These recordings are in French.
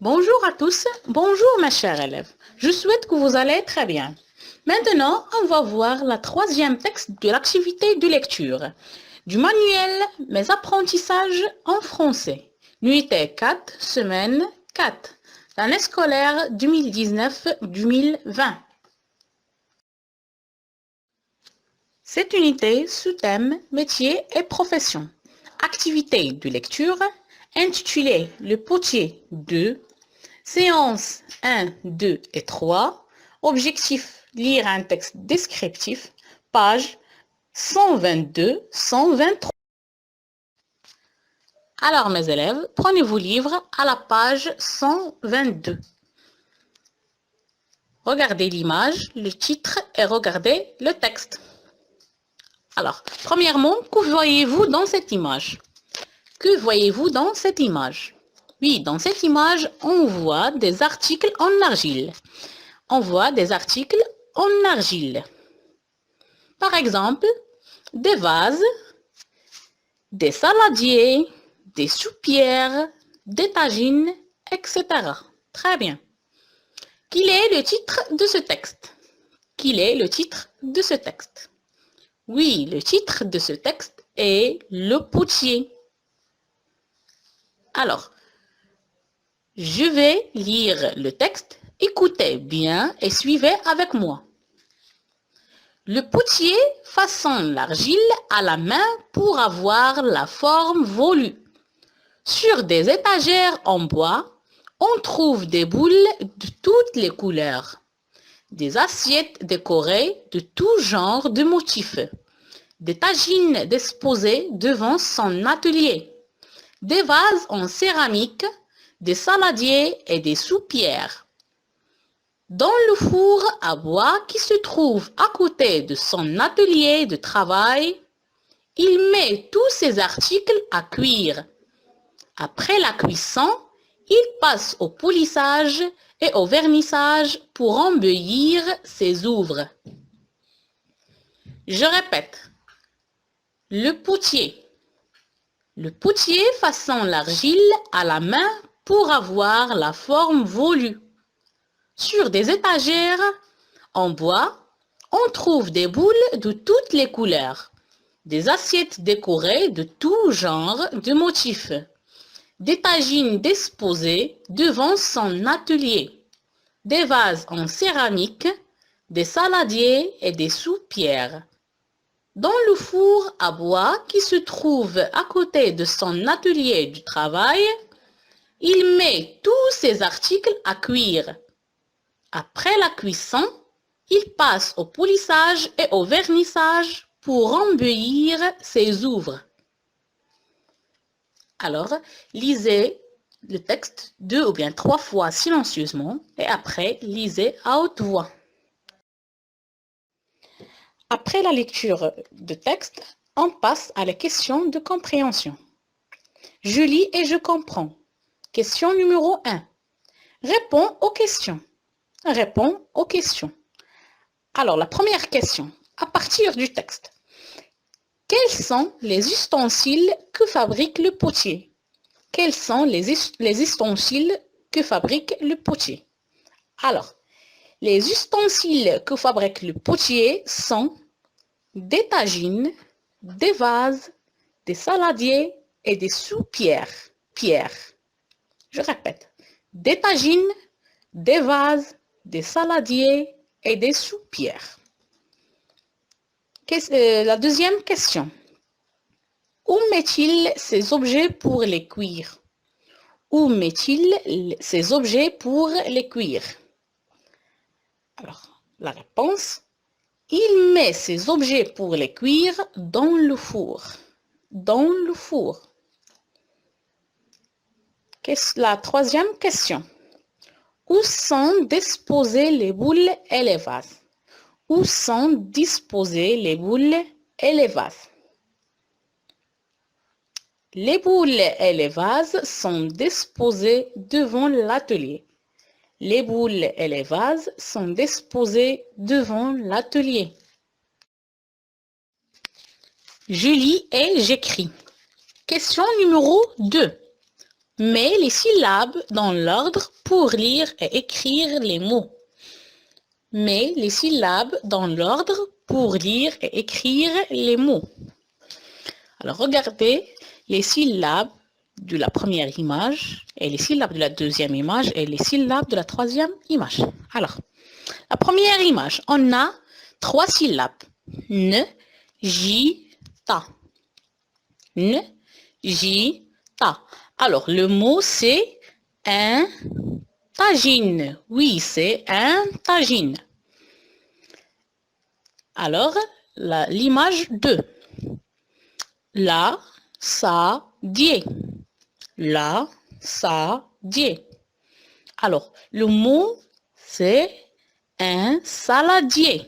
Bonjour à tous, bonjour mes chers élèves. Je souhaite que vous allez très bien. Maintenant, on va voir la troisième texte de l'activité de lecture du manuel Mes apprentissages en français. Unité 4, semaine 4, l'année scolaire 2019-2020. Cette unité sous-thème métier et profession. Activité de lecture intitulée Le potier 2. Séance 1, 2 et 3. Objectif, lire un texte descriptif. Page 122-123. Alors mes élèves, prenez vos livres à la page 122. Regardez l'image, le titre et regardez le texte. Alors, premièrement, que voyez-vous dans cette image? Que voyez-vous dans cette image? Oui, dans cette image, on voit des articles en argile. On voit des articles en argile. Par exemple, des vases, des saladiers, des soupières, des tagines, etc. Très bien. Quel est le titre de ce texte? Quel est le titre de ce texte? Oui, le titre de ce texte est Le potier. Alors, je vais lire le texte. Écoutez bien et suivez avec moi. Le potier façonne l'argile à la main pour avoir la forme voulue. Sur des étagères en bois, on trouve des boules de toutes les couleurs, des assiettes décorées de tout genre de motifs, des tagines disposées devant son atelier, des vases en céramique, des saladiers et des soupières. Dans le four à bois qui se trouve à côté de son atelier de travail, il met tous ses articles à cuire. Après la cuisson, il passe au polissage et au vernissage pour embellir ses ouvres. Je répète, le potier. Le potier façonne l'argile à la main pour avoir la forme voulue. Sur des étagères en bois, on trouve des boules de toutes les couleurs, des assiettes décorées de tout genre de motifs, des tagines disposées devant son atelier, des vases en céramique, des saladiers et des soupières. Dans le four à bois qui se trouve à côté de son atelier du travail, il met tous ses articles à cuire. Après la cuisson, il passe au polissage et au vernissage pour embellir ses ouvres. Alors, lisez le texte 2 ou bien 3 fois silencieusement et après, lisez à haute voix. Après la lecture de texte, on passe à la question de compréhension. Je lis et je comprends. Question numéro 1. Réponds aux questions. Réponds aux questions. Alors, la première question, à partir du texte. Quels sont les ustensiles que fabrique le potier? Quels sont les ustensiles que fabrique le potier? Alors, les ustensiles que fabrique le potier sont des tagines, des vases, des saladiers et des soupières. Je répète, des tagines, des vases, des saladiers et des soupières. La deuxième question. Où met-il ces objets pour les cuire? Où met-il ces objets pour les cuire? Alors, la réponse, il met ces objets pour les cuire dans le four. Dans le four. La troisième question. Où sont disposées les boules et les vases? Où sont disposées les boules et les vases? Les boules et les vases sont disposés devant l'atelier. Les boules et les vases sont disposés devant l'atelier. Je lis et j'écris. Question numéro 2. Mets les syllabes dans l'ordre pour lire et écrire les mots. Mets les syllabes dans l'ordre pour lire et écrire les mots. Alors, regardez les syllabes de la première image et les syllabes de la deuxième image et les syllabes de la troisième image. Alors, la première image, on a 3 syllabes. N, J, ta. N, J, ta. Alors, le mot, c'est un tagine. Oui, c'est un tagine. Alors, l'image 2. La, sa, die. La, sa, die. Alors, le mot, c'est un saladier.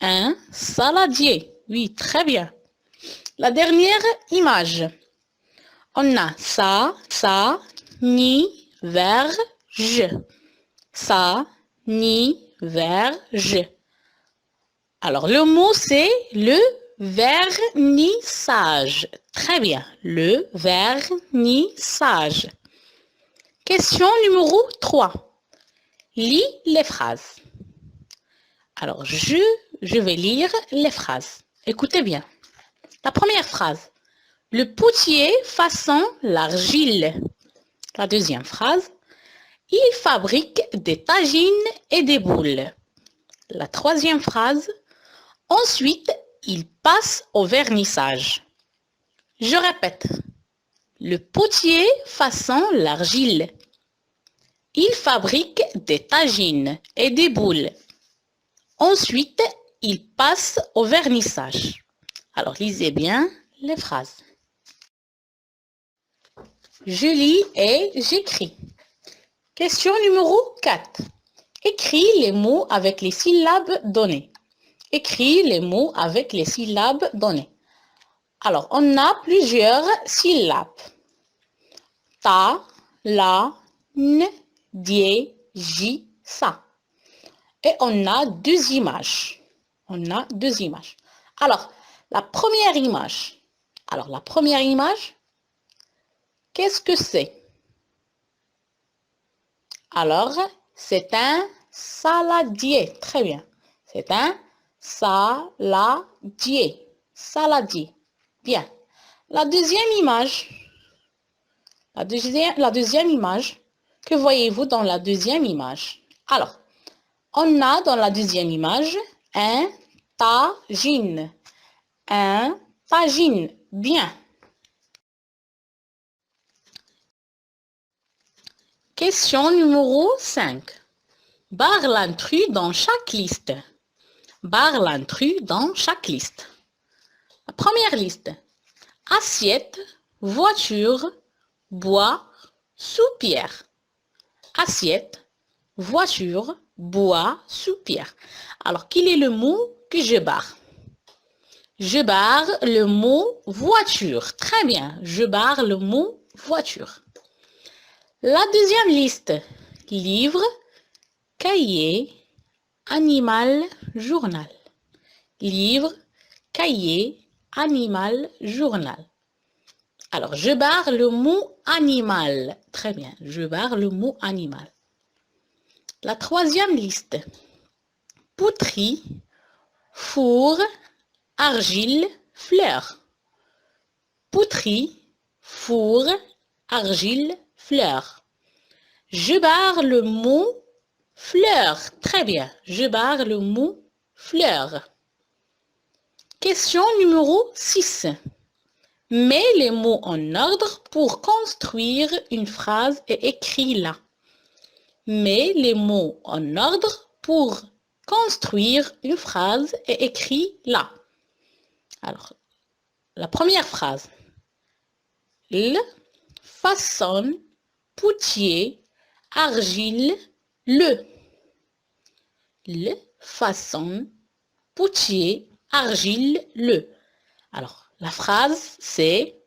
Un saladier. Oui, très bien. La dernière image. On a ça, ni, verge. Ça, ni, verge. Alors, le mot, c'est le vernissage. Très bien. Le vernissage. Question numéro 3. Lis les phrases. Alors, je vais lire les phrases. Écoutez bien. La première phrase. Le potier façon l'argile. La deuxième phrase. Il fabrique des tagines et des boules. La troisième phrase. Ensuite, il passe au vernissage. Je répète. Le potier façon l'argile. Il fabrique des tagines et des boules. Ensuite, il passe au vernissage. Alors, lisez bien les phrases. Je lis et j'écris. Question numéro 4. Écris les mots avec les syllabes données. Écris les mots avec les syllabes données. Alors, on a plusieurs syllabes. Ta, la, n, die, j, sa. Et on a 2 images. On a 2 images. Alors, la première image. Qu'est-ce que c'est? Alors, c'est un saladier. Très bien. C'est un saladier. Saladier. Bien. La deuxième image. La deuxième image. Que voyez-vous dans la deuxième image? Alors, on a dans la deuxième image un tagine. Un tagine. Bien. Question numéro 5. Barre l'intrus dans chaque liste. Barre l'intrus dans chaque liste. La première liste. Assiette, voiture, bois, soupière. Assiette, voiture, bois, soupière. Alors, quel est le mot que je barre? Je barre le mot voiture. Très bien. Je barre le mot voiture. La deuxième liste. Livre, cahier, animal, journal. Livre, cahier, animal, journal. Alors, je barre le mot animal. Très bien. Je barre le mot animal. La troisième liste. Poterie, four, argile, fleur. Poterie, four, argile, fleur. Je barre le mot fleur. Très bien. Je barre le mot fleur. Question numéro 6. Mets les mots en ordre pour construire une phrase et écris-la. Mets les mots en ordre pour construire une phrase et écris-la. Alors, la première phrase. Le, façonne, potier, argile, le. Le, façonne, potier, argile, le. Alors, la phrase, c'est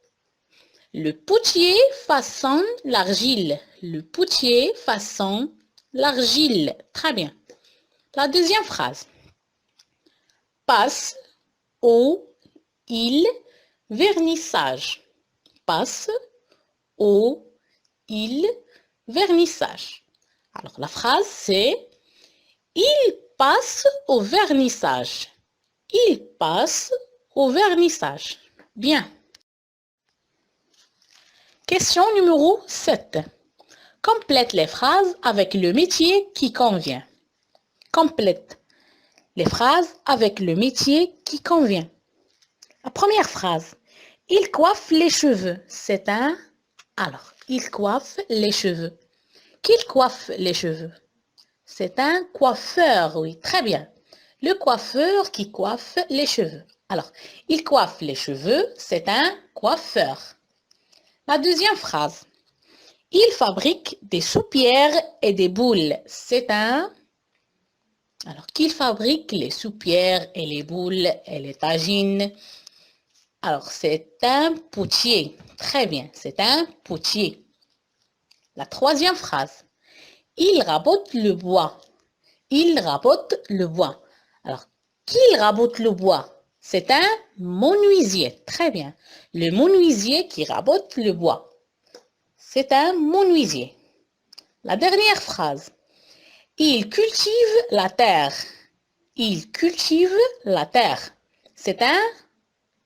le potier façonne l'argile. Le potier façonne l'argile. Très bien. La deuxième phrase. Passe au, il, vernissage. Passe au, il vernissage. Alors, la phrase, c'est il passe au vernissage. Il passe au vernissage. Bien. Question numéro 7. Complète les phrases avec le métier qui convient. Complète les phrases avec le métier qui convient. La première phrase. Il coiffe les cheveux. C'est un... Alors, il coiffe les cheveux. Qui coiffe les cheveux? C'est un coiffeur, oui, très bien. Le coiffeur qui coiffe les cheveux. Alors, il coiffe les cheveux, c'est un coiffeur. La deuxième phrase. Il fabrique des soupières et des boules. C'est un... Alors, qu'il fabrique les soupières et les boules et les tagines. Alors, c'est un potier. Très bien, c'est un potier. La troisième phrase. Il rabote le bois. Il rabote le bois. Alors, qui rabote le bois? C'est un menuisier. Très bien. Le menuisier qui rabote le bois. C'est un menuisier. La dernière phrase. Il cultive la terre. Il cultive la terre. C'est un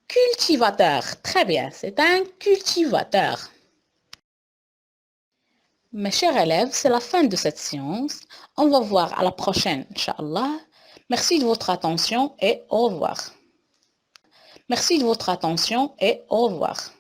cultivateur. Très bien. C'est un cultivateur. Mes chers élèves, c'est la fin de cette séance. On va voir à la prochaine, Inch'Allah. Merci de votre attention et au revoir. Merci de votre attention et au revoir.